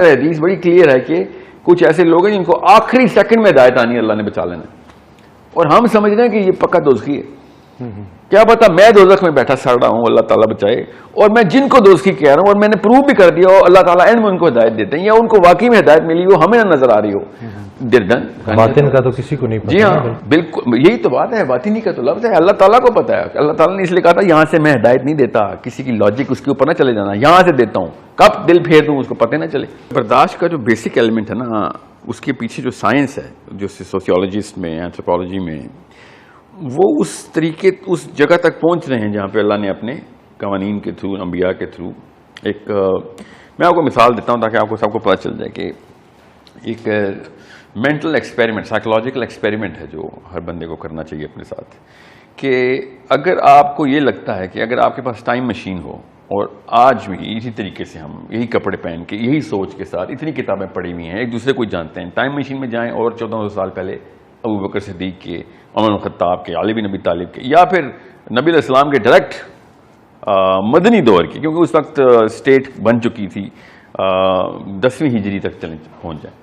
حدیث بڑی کلیئر ہے کہ کچھ ایسے لوگ ہیں جن کو آخری سیکنڈ میں ہدایت آنی ہے اللہ نے بچا لینا، اور ہم سمجھ رہے ہیں کہ یہ پکا دوزخی ہے. کیا پتا میں دوزخ میں بیٹھا سڑ رہا ہوں، اللہ تعالیٰ بچائے، اور میں جن کو دوزخی کہہ رہا ہوں اور میں نے پروو بھی کر دیا ہو، اللہ تعالیٰ علم ان کو ہدایت دیتے ہیں یا ان کو واقعی میں ہدایت ملی ہو، ہمیں نہ نظر آ رہی ہو. باطن کا تو کسی کو نہیں پتا. جی ہاں بالکل، یہی تو بات ہے، باطنی کا تو لفظ ہے، اللہ تعالیٰ کو پتا ہے. اللہ تعالیٰ نے اس لیے کہا تھا یہاں سے میں ہدایت نہیں دیتا، کسی کی لاجک اس کے اوپر نہ چلے جانا، یہاں سے دیتا ہوں، کب دل پھیر دوں اس کو پتہ نہ چلے. برداشت کا جو بیسک ایلیمنٹ ہے نا، اس کے پیچھے جو سائنس ہے، جو سوسیولوجسٹ میں، اینتھروپولوجی میں، وہ اس طریقے اس جگہ تک پہنچ رہے ہیں جہاں پہ اللہ نے اپنے قوانین کے تھرو، انبیاء کے تھرو ایک، میں آپ کو مثال دیتا ہوں تاکہ آپ کو سب کو پتہ چل جائے کہ ایک مینٹل ایکسپیریمنٹ، سائیکولوجیکل ایکسپیریمنٹ ہے جو ہر بندے کو کرنا چاہیے اپنے ساتھ، کہ اگر آپ کو یہ لگتا ہے کہ اگر آپ کے پاس ٹائم مشین ہو اور آج بھی اسی طریقے سے ہم یہی کپڑے پہن کے یہی سوچ کے ساتھ اتنی کتابیں پڑھی ہوئی ہیں، ایک دوسرے کو جانتے ہیں، ٹائم مشین میں جائیں اور 1400 سال پہلے ابو بکر صدیق کے، عمر بن خطاب کے، علی بن ابی طالب کے، یا پھر نبی علیہ السلام کے ڈائریکٹ مدنی دور کی، کیونکہ اس وقت اسٹیٹ بن چکی تھی، 10ویں ہجری تک پہنچ جائیں،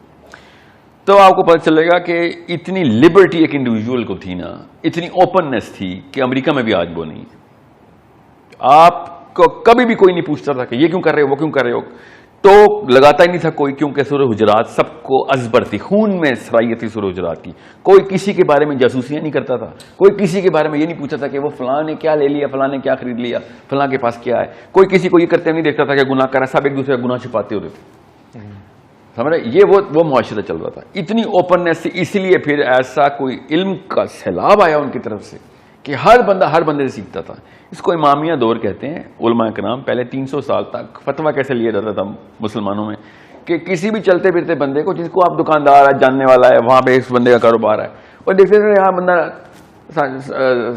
تو آپ کو پتہ چلے گا کہ اتنی لبرٹی ایک انڈیویجول کو تھی نا، اتنی اوپننس تھی کہ امریکہ میں بھی آج وہ نہیں ہے. آپ کو کبھی بھی کوئی نہیں پوچھتا تھا کہ یہ کیوں کر رہے ہو، وہ کیوں کر رہے ہو، تو لگاتا ہی نہیں تھا کوئی، کیونکہ سورہ حجرات سب کو ازبر تھی، خون میں سرائیت تھی سورہ حجرات کی. کوئی کسی کے بارے میں جاسوسیاں نہیں کرتا تھا، کوئی کسی کے بارے میں یہ نہیں پوچھتا تھا کہ وہ فلاں نے کیا لے لیا، فلاں نے کیا خرید لیا، فلاں کے پاس کیا ہے، کوئی کسی کو یہ کرتے نہیں دیکھتا تھا کہ گناہ کر رہا ہے، سب ایک دوسرے کا گناہ چھپاتے ہوتے تھے. سمجھ رہے، یہ وہ معاشرہ چل رہا تھا، اتنی اوپننس تھی. اس لیے پھر ایسا کوئی علم کا سیلاب آیا ان کی طرف سے کہ ہر بندہ ہر بندے سے سیکھتا تھا. اس کو امامیہ دور کہتے ہیں. علماء کرام پہلے 300 سال تک فتویٰ کیسے لیا جاتا تھا مسلمانوں میں کہ کسی بھی چلتے پھرتے بندے کو، جس کو آپ دکاندار ہے، جاننے والا ہے، وہاں پہ اس بندے کا کاروبار ہے، اور دیکھتے تھے یہاں بندہ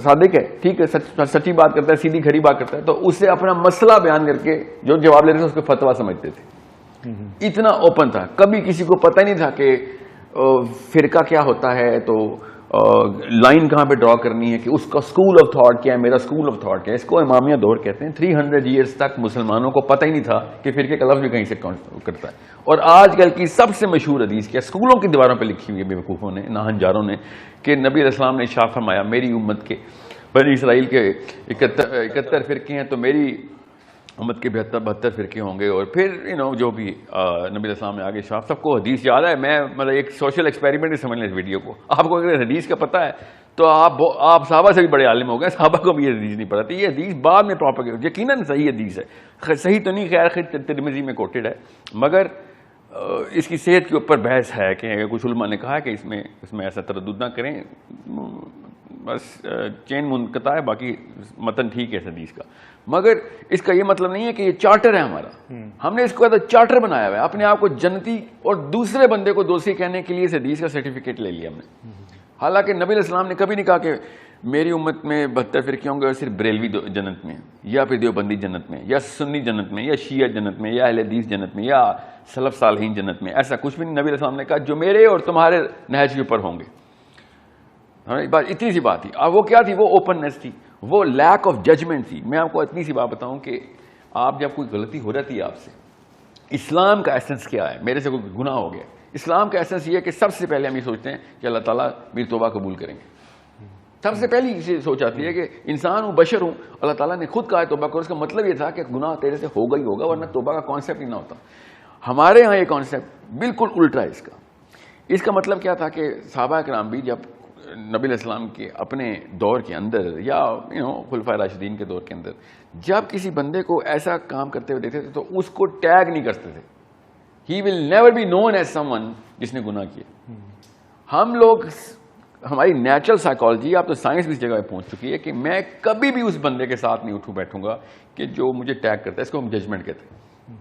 صادق ہے، ٹھیک ہے، سچی بات کرتا ہے، سیدھی کھری بات کرتا ہے، تو اس سے اپنا مسئلہ بیان کر کے جو جواب لیتے تھے اس کو فتویٰ سمجھتے تھے. اتنا اوپن تھا، کبھی کسی کو پتہ نہیں تھا کہ فرقہ کیا ہوتا ہے، تو لائن کہاں پہ ڈرا کرنی ہے، کہ اس کا سکول آف تھاٹ کیا ہے، میرا سکول آف تھاٹ کیا ہے. اس کو امامیہ دور کہتے ہیں. 300 ایئرز تک مسلمانوں کو پتہ ہی نہیں تھا کہ فرقے کا لفظ بھی کہیں سے کرتا ہے. اور آج کل کی سب سے مشہور حدیث کیا اسکولوں کی دیواروں پہ لکھی ہوئی ہے بیوقوفوں نے، ناہنجاروں نے، کہ نبی علیہ السلام نے ارشاد فرمایا میری امت کے، بنی اسرائیل کے 71 فرقے ہیں، تو میری امت کے 72 فرقے ہوں گے. اور پھر جو بھی نبی علیہ السلام نے آگے شاف، سب کو حدیث یاد ہے. میں مطلب ایک سوشل ایکسپیریمنٹ ہی سمجھ لیں اس ویڈیو کو. آپ کو اگر حدیث کا پتہ ہے تو آپ صحابہ سے بھی بڑے عالم ہو گئے. صحابہ کو بھی یہ حدیث نہیں پتہ تھی. یہ حدیث بعد میں پراپیگیٹ، یقیناً صحیح حدیث ہے، صحیح تو نہیں، خیر ترمذی میں کوٹڈ ہے، مگر اس کی صحت کے اوپر بحث ہے کہ کچھ علماء نے کہا کہ اس میں ایسا تردد نہ کریں، بس چین منقطع ہے، باقی متن ٹھیک ہے اس حدیث کا. مگر اس کا یہ مطلب نہیں ہے کہ یہ چارٹر ہے ہمارا. ہم نے اس کو چارٹر بنایا ہوا ہے، اپنے آپ کو جنتی اور دوسرے بندے کو دوستی کہنے کے لیے اس حدیث کا سرٹیفکیٹ لے لیا ہم نے. حالانکہ نبی علیہ السلام نے کبھی نہیں کہا کہ میری امت میں 72 فرقے ہوں گے اور صرف بریلوی جنت میں، یا پھر دیوبندی جنت میں، یا سنی جنت میں، یا شیعہ جنت میں، یا اہل حدیث جنت میں، یا سلف صالحین جنت میں. ایسا کچھ بھی نہیں. نبی علیہ السلام نے کہا جو میرے اور تمہارے نہج کے اوپر ہوں گے. بات اتنی سی بات تھی. اب وہ کیا تھی؟ وہ اوپننس تھی، وہ لیک آف ججمنٹ تھی. میں آپ کو اتنی سی بات بتاؤں کہ آپ جب کوئی غلطی ہو جاتی ہے آپ سے، اسلام کا ایسنس کیا ہے؟ میرے سے کوئی گناہ ہو گیا، اسلام کا ایسنس یہ ہے کہ سب سے پہلے ہم یہ سوچتے ہیں کہ اللہ تعالیٰ میری توبہ قبول کریں گے. سب سے پہلی یہ سوچ آتی ہے کہ انسان ہوں، بشر ہوں، اللہ تعالیٰ نے خود کہا ہے توبہ کرو. اس کا مطلب یہ تھا کہ گناہ تیرے سے ہوگا ہی ہوگا، ورنہ توبہ کا کانسیپٹ ہی نہ ہوتا. ہمارے ہاں یہ کانسیپٹ بالکل الٹا ہے. اس کا مطلب کیا تھا کہ صحابہ کرام بھی جب نبی علیہ السلام کے اپنے دور کے اندر، یا خلفائے راشدین کے دور کے اندر، جب کسی بندے کو ایسا کام کرتے ہوئے دیکھتے تھے تو اس کو ٹیگ نہیں کرتے تھے. He will never be known as someone جس نے گناہ کیا. ہم لوگ، ہماری نیچرل سائیکالوجی، اب تو سائنس بھی اس جگہ پہ پہنچ چکی ہے کہ میں کبھی بھی اس بندے کے ساتھ نہیں اٹھوں بیٹھوں گا کہ جو مجھے ٹیگ کرتا ہے. اس کو ہم ججمنٹ کہتے ہیں.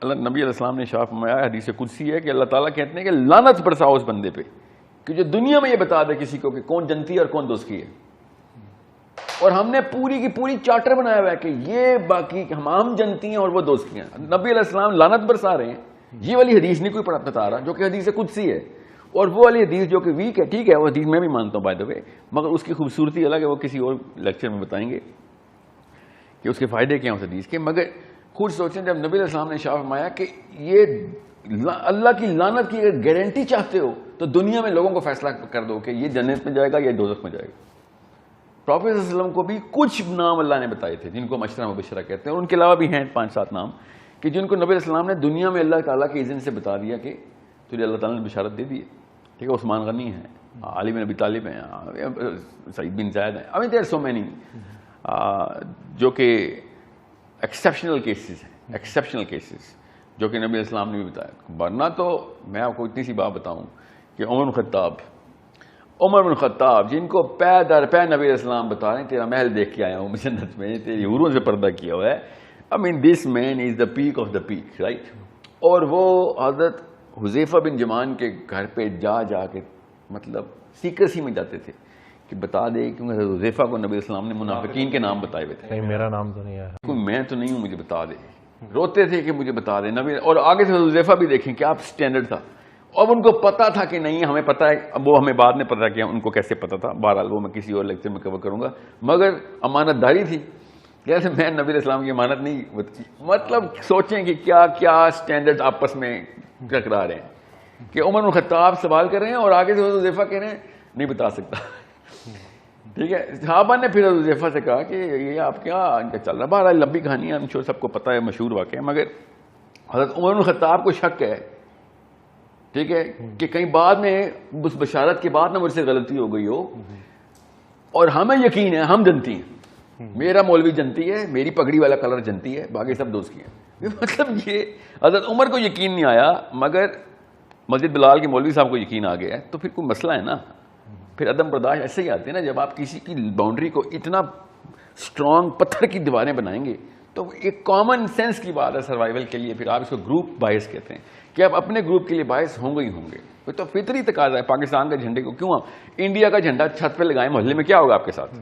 اللہ نبی علیہ السلام نے ارشاد فرمایا، حدیث قدسی ہے، کہ اللہ تعالیٰ کہتے ہیں کہ لعنت برساؤ اس بندے پہ کہ جو دنیا میں یہ بتا دے کسی کو کہ کون جنتی ہے اور کون دوزخی ہے. اور ہم نے پوری کی پوری چارٹر بنایا ہوا ہے کہ یہ باقی ہم جنتی ہیں اور وہ دوزخی ہیں. نبی علیہ السلام لعنت برسا رہے ہیں. یہ والی حدیث نہیں کوئی بتا رہا جو کہ حدیث قدسی ہے، اور وہ والی حدیث جو کہ ویک ہے. ٹھیک ہے، وہ حدیث میں بھی مانتا ہوں بائی دا وے، مگر اس کی خوبصورتی الگ ہے. وہ کسی اور لیکچر میں بتائیں گے کہ اس کے فائدے کیا ہیں اس حدیث کے. مگر خود سوچیں جب نبی علیہ السلام نے ارشاد فرمایا کہ یہ اللہ کی لعنت کی اگر گارنٹی چاہتے ہو تو دنیا میں لوگوں کو فیصلہ کر دو کہ یہ جنت میں جائے گا یا دوزخ میں جائے گا. پروفیٹ صلی اللہ علیہ وسلم کو بھی کچھ نام اللہ نے بتائے تھے جن کو مشرہ مبشرہ کہتے ہیں, اور ان کے علاوہ بھی ہیں 5-7 نام کہ جن کو نبی علیہ السلام نے دنیا میں اللہ تعالیٰ کے اذن سے بتا دیا کہ تجھے اللہ تعالیٰ نے بشارت دے دی ہے. ٹھیک ہے, عثمان غنی ہیں, علی بن ابی طالب ہیں, سعید بن زید ہیں, I mean there are so many جو کہ ایکسیپشنل کیسز ہیں, ایکسیپشنل کیسز جو کہ نبی علیہ السلام نے بھی بتایا. ورنہ تو میں آپ کو اتنی سی بات بتاؤں کہ عمر بن خطاب جن کو پے در پے نبی علیہ السلام بتا رہے ہیں تیرا محل دیکھ کے آیا ہوں جنت میں, تیری حوروں سے پردہ کیا ہوا ہے. I mean this man is the peak of the peak, right? اور وہ حضرت حذیفہ بن یمان کے گھر پہ جا کے مطلب سیکریسی میں جاتے تھے کہ بتا دے, کیونکہ حضرت حذیفہ کو نبی علیہ السلام نے منافقین کے نام بتائے ہوئے تھے. نہیں میرا نام تو نہیں آیا, کوئی میں تو نہیں ہوں, مجھے بتا دے. روتے تھے کہ مجھے بتا دے نبی. اور آگے سے حذیفہ بھی دیکھیں کیا سٹینڈرڈ تھا. اب ان کو پتا تھا کہ نہیں ہمیں پتا ہے, اب وہ ہمیں بعد میں پتا کیا ان کو کیسے پتا تھا, بہرحال وہ میں کسی اور لیکچر میں کور کروں گا. مگر امانت داری تھی, جیسے میں نبی علیہ السلام کی امانت نہیں, مطلب سوچیں کہ کیا کیا سٹینڈرڈ آپس میں ٹکرا رہے ہیں کہ عمر بن خطاب سوال کر رہے ہیں اور آگے سے حذیفہ کہہ رہے ہیں نہیں بتا سکتا. ٹھیک ہے, صحابہ نے پھر حذیفہ سے کہا کہ یہ آپ کیا ان کا چل رہا. بہرحال لمبی کہانی ہے, ہم شور سب کو پتہ ہے, مشہور واقعہ ہے. مگر حضرت عمر بن خطاب کو شک ہے, ٹھیک ہے, کہ کہیں بعد میں اس بشارت کے بعد نہ مجھ سے غلطی ہو گئی ہو, اور ہمیں یقین ہے ہم جنتی ہیں, میرا مولوی جنتی ہے, میری پگڑی والا کلر جنتی ہے, باقی سب دوست کی ہیں. مطلب یہ حضرت عمر کو یقین نہیں آیا, مگر مسجد بلال کے مولوی صاحب کو یقین آ گیا ہے. تو پھر کوئی مسئلہ ہے نا, پھر عدم برداشت ایسے ہی آتے ہیں نا. جب آپ کسی کی باؤنڈری کو اتنا اسٹرانگ پتھر کی دیواریں بنائیں گے تو ایک کامن سینس کی بات ہے سروائیول کے لیے. پھر آپ اس کو گروپ بائس کہتے ہیں کہ آپ اپنے گروپ کے لیے باعث ہوں گے ہی ہوں گے. تو فطری تقاضا ہے. پاکستان کے جھنڈے کو کیوں آپ انڈیا کا جھنڈا چھت پہ لگائیں محلے میں, کیا ہوگا آپ کے ساتھ؟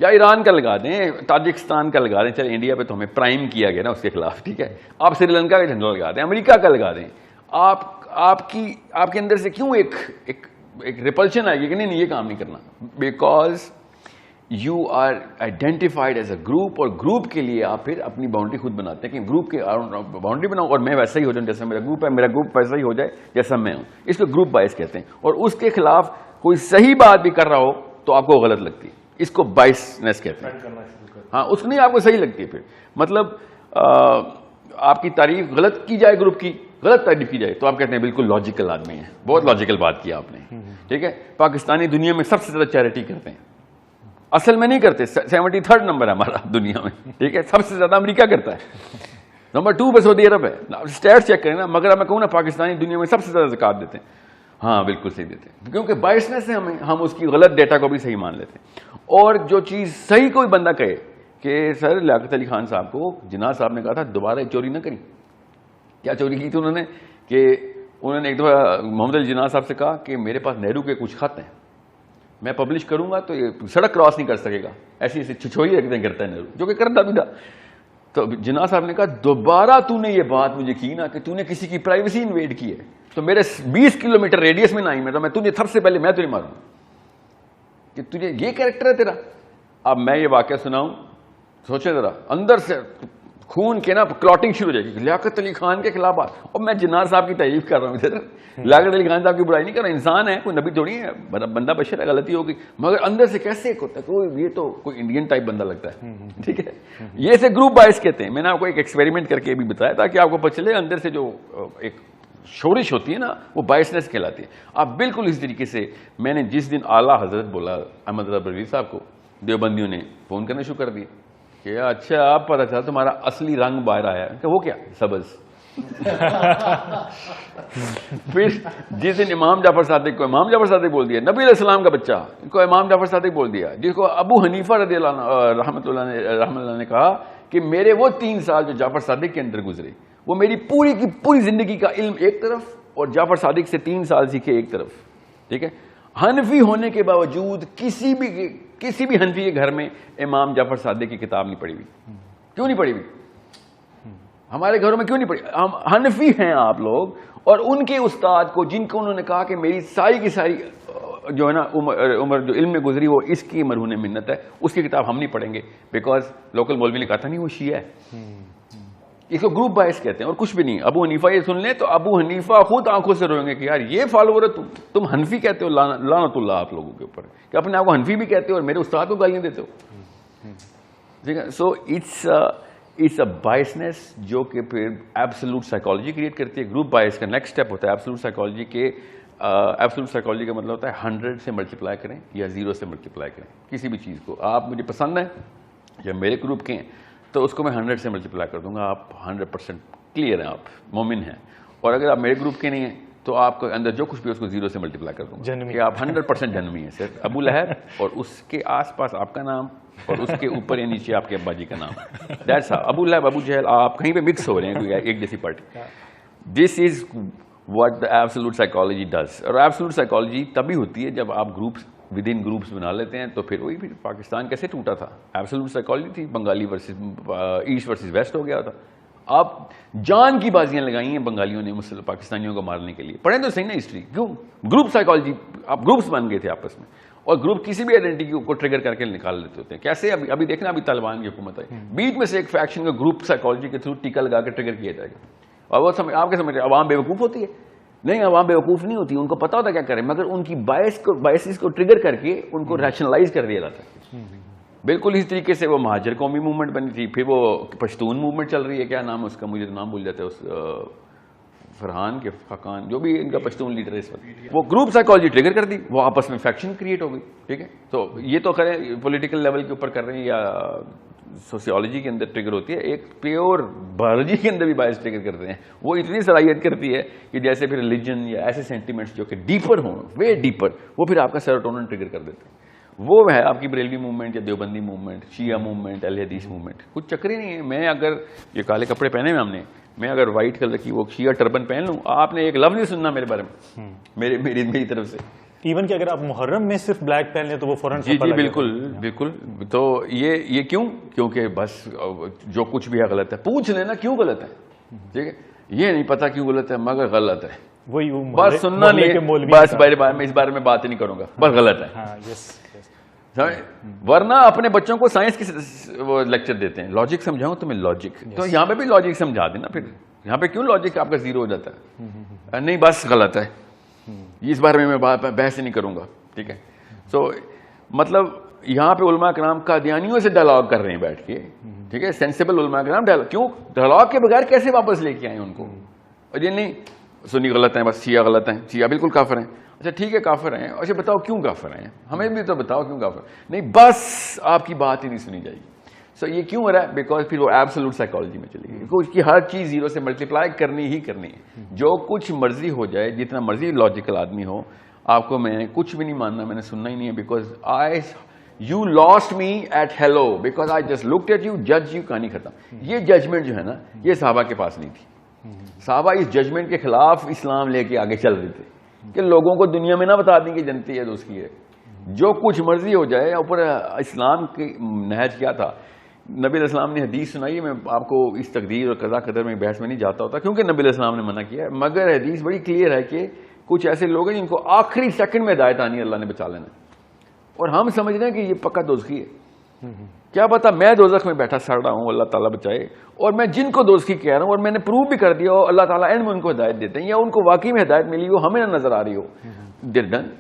یا ایران کا لگا دیں, تاجکستان کا لگا دیں, چلے انڈیا پہ تو ہمیں پرائم کیا گیا نا اس کے خلاف, ٹھیک ہے. آپ سری لنکا کا جھنڈا لگا دیں, امریکہ کا لگا دیں. آپ کے اندر سے کیوں ایک ریپلشن آئے گی کہ نہیں یہ کام نہیں کرنا, because you are identified as a group, اور گروپ کے لیے آپ پھر اپنی باؤنڈری خود بناتے ہیں کہ گروپ کے باؤنڈری بناؤ اور میں ویسا ہی ہو جاؤں جیسا میرا گروپ ہے, میرا گروپ ویسا ہی ہو جائے جیسا میں ہوں. اس کو گروپ بائس کہتے ہیں. اور اس کے خلاف کوئی صحیح بات بھی کر رہا ہو تو آپ کو غلط لگتی ہے, اس کو بائسنس کہتے ہیں. ہاں, اس کو نہیں آپ کو صحیح لگتی ہے. پھر مطلب آپ کی تعریف غلط کی جائے, گروپ کی غلط تعریف کی جائے تو آپ کہتے ہیں بالکل لاجیکل آدمی ہے, بہت لاجیکل بات کی آپ نے. ٹھیک ہے, پاکستانی دنیا میں سب سے زیادہ چیریٹی کرتے ہیں, اصل میں نہیں کرتے, 73rd نمبر ہے ہمارا دنیا میں. ٹھیک ہے, سب سے زیادہ امریکہ کرتا ہے, نمبر 2 پہ سعودی عرب ہے. اسٹیٹ چیک کریں نا. مگر میں کہوں نا پاکستانی دنیا میں سب سے زیادہ زکات دیتے ہیں. ہاں بالکل صحیح دیتے ہیں, کیونکہ بائسنس سے ہم اس کی غلط ڈیٹا کو بھی صحیح مان لیتے ہیں. اور جو چیز صحیح کوئی بندہ کہے کہ سر لیاقت علی خان صاحب کو جناح صاحب نے کہا تھا دوبارہ چوری نہ کریں. کیا چوری کی تھی انہوں نے؟ کہ انہوں نے ایک دفعہ محمد علی جناح صاحب سے کہا کہ میرے پاس نہرو کے کچھ خط ہیں, میں پبلش کروں گا تو یہ سڑک کراس نہیں کر سکے گا. ایسی ایسی چھچوئی ایک کرتا ہے نہرو, جو کہ کرتا بھی تھا. تو جناح صاحب نے کہا دوبارہ تو نے یہ بات مجھے کی نا کہ تو نے کسی کی پرائیویسی انویڈ کی ہے تو میرے 20 کلومیٹر ریڈیس میں نہ آئی, میں تجھے سب سے پہلے میں تجھے ماروں کہ تجھے یہ کریکٹر ہے تیرا. اب میں یہ واقعہ سناؤں, سوچیں ذرا, اندر سے خون کے نا کلاٹنگ شروع ہو جائے گی لیاقت علی خان کے خلاف. اور میں جناح صاحب کی تعریف کر رہا ہوں, لیاقت علی خان صاحب کی برائی نہیں کر رہا, انسان ہے, کوئی نبی تھوڑی ہے, بندہ بشر ہے, غلطی ہوگی. مگر اندر سے کیسے ایک ہوتا ہے, یہ تو کوئی انڈین ٹائپ بندہ لگتا ہے. ٹھیک ہے, یہ سے گروپ بائس کہتے ہیں. میں نے آپ کو ایک ایکسپیریمنٹ کر کے بھی بتایا تاکہ آپ کو پتہ چلے اندر سے جو ایک شورش ہوتی ہے نا وہ بائسنس کہلاتی ہے. آپ بالکل اسی طریقے سے میں نے جس دن اعلیٰ حضرت بولا احمد رضا بریلوی صاحب کو, دیوبندیوں نے فون کرنا شروع کر دیا کہ اچھا آپ پتہ چلا تمہارا اصلی رنگ باہر آیا ہے. کہ وہ کیا؟ سبز. پھر جس دن امام جعفر صادق کو امام جعفر صادق بول دیا, نبی علیہ السلام کا بچہ ان کو امام جعفر صادق بول دیا, جس کو ابو حنیفہ رضی اللہ رحمۃ اللہ نے کہا کہ میرے وہ 3 سال جو جعفر صادق کے اندر گزرے وہ میری پوری کی پوری زندگی کا علم ایک طرف اور جعفر صادق سے 3 سال سیکھے ایک طرف. ٹھیک ہے, حنفی ہونے کے باوجود کسی بھی حنفی کے گھر میں امام جعفر صادق کی کتاب نہیں پڑھی ہوئی. کیوں نہیں پڑھی ہوئی؟ ہمارے گھروں میں کیوں نہیں پڑھی؟ ہم حنفی ہیں آپ لوگ, اور ان کے استاد کو جن کو انہوں نے کہا کہ میری ساری کی ساری جو ہے نا عمر جو علم میں گزری وہ اس کی مرہون منت ہے, اس کی کتاب ہم نہیں پڑھیں گے بیکاز لوکل مولوی نے کہا تھا نہیں وہ شیعہ ہے. اس کو گروپ بائس کہتے ہیں اور کچھ بھی نہیں. ابو حنیفہ یہ سن لیں تو ابو حنیفہ خود آنکھوں سے روئیں گے کہ یار یہ فالوور ہے, تم حنفی کہتے ہو, لعنت اللہ آپ لوگوں کے اوپر کہ اپنے آپ کو حنفی بھی کہتے ہو اور میرے استاد کو گالیاں دیتے ہو. ٹھیک ہے, سو اٹس اے بائسنس جو کہ پھر ایبسولوٹ سائیکالوجی کریٹ کرتی ہے. گروپ بائس کا نیکسٹ اسٹیپ ہوتا ہے ایبسولوٹ سائیکالوجی کے. ایبسولوٹ سائیکالوجی کا مطلب ہوتا ہے 100 سے ملٹیپلائی کریں یا 0 سے ملٹیپلائی کریں کسی بھی چیز کو. آپ مجھے پسند ہیں یا میرے گروپ کے ہیں تو اس کو میں 100 سے ملٹیپلائی کر دوں گا. آپ 100% کلیئر ہیں, آپ مومن ہیں. اور اگر آپ میرے گروپ کے نہیں ہیں تو آپ کے اندر جو کچھ بھی اس کو 0 سے ملٹیپلائی کر دوں گا کہ آپ 100% جنمی ہیں. صرف ابو لہب اور اس کے آس پاس آپ کا نام اور اس کے اوپر یا نیچے آپ کے ابا جی کا نام. دیٹس ابو لہب, ابو جہل, آپ کہیں پہ مکس ہو رہے ہیں ایک جیسی party. This is what the absolute psychology does. اور ایبسولوٹ سائیکالوجی تبھی ہوتی ہے جب آپ گروپس ود ان گروپس بنا لیتے ہیں. تو پھر وہی پھر پاکستان کیسے ٹوٹا تھا, ایبسولوٹ سائیکالوجی تھی, Bengali versus east versus west ہو گیا تھا. آپ جان کی بازیاں لگائی ہیں بنگالیوں نے مسلم پاکستانیوں کو مارنے کے لیے. پڑھیں تو صحیح نا ہسٹری, کیوں گروپ سائیکالوجی, آپ گروپس بن گئے تھے آپس میں اور گروپ کسی بھی آئیڈینٹی کو ٹریگر کر کے نکال لیتے ہوتے ہیں. کیسے ابھی دیکھنا, ابھی طالبان کی حکومت ہے, بیچ میں سے ایک فیکشن کا گروپ سائیکالوجی کے تھرو ٹیکا لگا کے ٹریگر کیا جائے گا. اور وہ آپ کے سمجھ رہے عوام بیوقوف ہوتی ہے؟ نہیں, عوام بیوقوف نہیں ہوتی, ان کو پتا ہوتا کیا کریں, مگر ان کی بائسز کو ٹریگر کر کے ان کو ریشنلائز کر دیا جاتا ہے. بالکل اس طریقے سے وہ مہاجر قومی موومنٹ بنی تھی, پھر وہ پشتون موومنٹ چل رہی ہے, کیا نام ہے اس کا, مجھے نام بھول جاتا ہے, اس فرحان کے خاقان جو بھی ان کا پشتون لیڈر ہے اس وقت, وہ گروپ سائیکالوجی ٹریگر کر دی, وہ آپس میں فیکشن کریٹ ہو گئی. ٹھیک ہے, تو یہ تو خیر پولیٹیکل لیول کے اوپر کر رہے ہیں یا سوسیولوجی کے اندر ٹریگر ہوتی ہے. ایک پیور بایولوجی کے اندر بھی باعث ٹریگر کرتے ہیں. وہ اتنی صلاحیت کرتی ہے کہ جیسے پھر ریلیجن یا ایسے سینٹیمنٹس جو کہ ڈیپر ہوں, وے ڈیپر, وہ پھر آپ کا سیروٹونن ٹریگر کر دیتے ہیں. وہ ہے آپ کی بریلوی موومنٹ یا دیوبندی موومنٹ, شیعہ موومنٹ, اہل حدیث موومنٹ. کچھ چکر ہی نہیں ہے. میں اگر یہ کالے کپڑے پہنے ہوئے ہم نے, میں اگر وائٹ کلر کی وہ شیعہ ٹربن پہن لوں, آپ نے ایک لفظ نہیں سننا میرے بارے میں میری طرف سے. ایون کہ اگر آپ محرم میں صرف بلیک پہن لیں تو وہ فوراً. جی بالکل بالکل. تو یہ کیوں, کیونکہ بس جو کچھ بھی ہے غلط ہے. پوچھ لینا کیوں غلط ہے, ٹھیک ہے, یہ نہیں پتا کیوں غلط ہے مگر غلط ہے, وہی بس سننا نہیں ہے, بس میں اس بارے میں بات ہی نہیں کروں گا, بس غلط ہے. ورنہ اپنے بچوں کو سائنس کی لیکچر دیتے ہیں, لاجک سمجھاؤں تمہیں لاجک, تو یہاں پہ بھی لاجک سمجھا دینا. پھر یہاں پہ کیوں لاجک آپ کا 0 ہو جاتا ہے, نہیں بس غلط ہے, اس بارے میں بحث نہیں کروں گا. ٹھیک ہے, سو مطلب یہاں پہ علماء کرام قادیانیوں سے ڈائلاگ کر رہے ہیں بیٹھ کے. ٹھیک ہے, سینسیبل علماء کرام کیوں ڈائلاگ کے بغیر کیسے واپس لے کے آئے ان کو. اور یہ نہیں سنی غلط ہیں, بس شیعہ غلط ہیں, شیعہ بالکل کافر ہیں. اچھا ٹھیک ہے کافر ہیں, اچھا بتاؤ کیوں کافر ہیں, ہمیں بھی تو بتاؤ کیوں کافر. نہیں بس آپ کی بات ہی نہیں سنی جائے گی. سو یہ کیوں ہو رہا ہے, بیکاز پھر وہ ایبسولوٹ سائیکالوجی میں چلی گئی, اس کی ہر چیز 0 سے ملٹیپلائی کرنی ہی کرنی ہے. جو کچھ مرضی ہو جائے, جتنا مرضی لاجیکل آدمی ہو, آپ کو میں کچھ بھی نہیں ماننا, میں نے سننا ہی نہیں ہے. Because you lost me at hello, because I just looked at you, جج یو, کہانی ختم. یہ ججمنٹ جو ہے نا, یہ صحابہ کے پاس نہیں تھی. صحابہ اس ججمنٹ کے خلاف اسلام لے کے آگے چل رہے تھے کہ لوگوں کو دنیا میں نہ بتا دیں کہ جنتی ہے تو اس کی ہے, جو کچھ مرضی ہو جائے. اوپر اسلام کی نہج کیا تھا, نبی علیہ السلام نے حدیث سنائی. میں آپ کو اس تقدیر اور قضا قدر میں بحث میں نہیں جاتا ہوتا کیونکہ نبی علیہ السلام نے منع کیا ہے, مگر حدیث بڑی کلیئر ہے کہ کچھ ایسے لوگ ہیں جن کو آخری سیکنڈ میں ہدایت آنی ہے, اللہ نے بچا لینا, اور ہم سمجھ رہے ہیں کہ یہ پکا دوزخی ہے. کیا پتا میں دوزخ میں بیٹھا سڑ رہا ہوں, اللہ تعالیٰ بچائے, اور میں جن کو دوزخی کہہ رہا ہوں اور میں نے پروو بھی کر دیا ہو, اللہ تعالیٰ اینڈ میں ان کو ہدایت دیتے ہیں, یا ان کو واقعی میں ہدایت ملی ہو, ہمیں نہ نظر آ رہی ہو.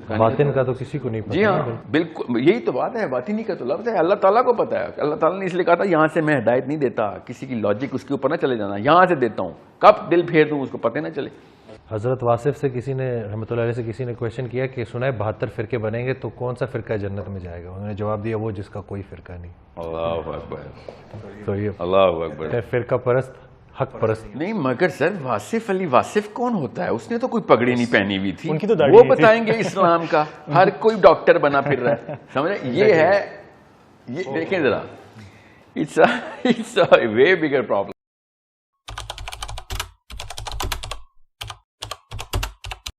باطن کا تو کسی کو نہیں پتا. جی ہاں بالکل, یہی تو بات ہے, باطنی کا تو لفظ ہے, اللہ تعالیٰ کو پتا ہے. اللہ تعالیٰ نے اس لیے کہا تھا یہاں سے میں ہدایت نہیں دیتا, کسی کی لاجک اس کے اوپر نہ چلے جانا, یہاں سے دیتا ہوں, کب دل پھیر دوں اس کو پتہ نہ چلے. حضرت واصف سے کسی نے رحمۃ اللہ علیہ سے کسی نے کویشچن کیا کہ سنا ہے 72 فرقے بنیں گے تو کون سا فرقہ جنت میں جائے گا, انہوں نے جواب دیا وہ جس کا کوئی فرقہ نہیں. اللہ اکبر, تو یہ اللہ اکبر, فرقہ پرست حق پرست نہیں. مگر سر واصف علی واصف کون ہوتا ہے, اس نے تو کوئی پگڑی نہیں پہنی ہوئی تھی, ان کی تو داڑھی وہ نہیں تھی. بتائیں گے اسلام کا, ہر کوئی ڈاکٹر بنا پھر رہا ہے, سمجھ رہے, یہ ہے, یہ دیکھیں ذرا, it's a way bigger problem.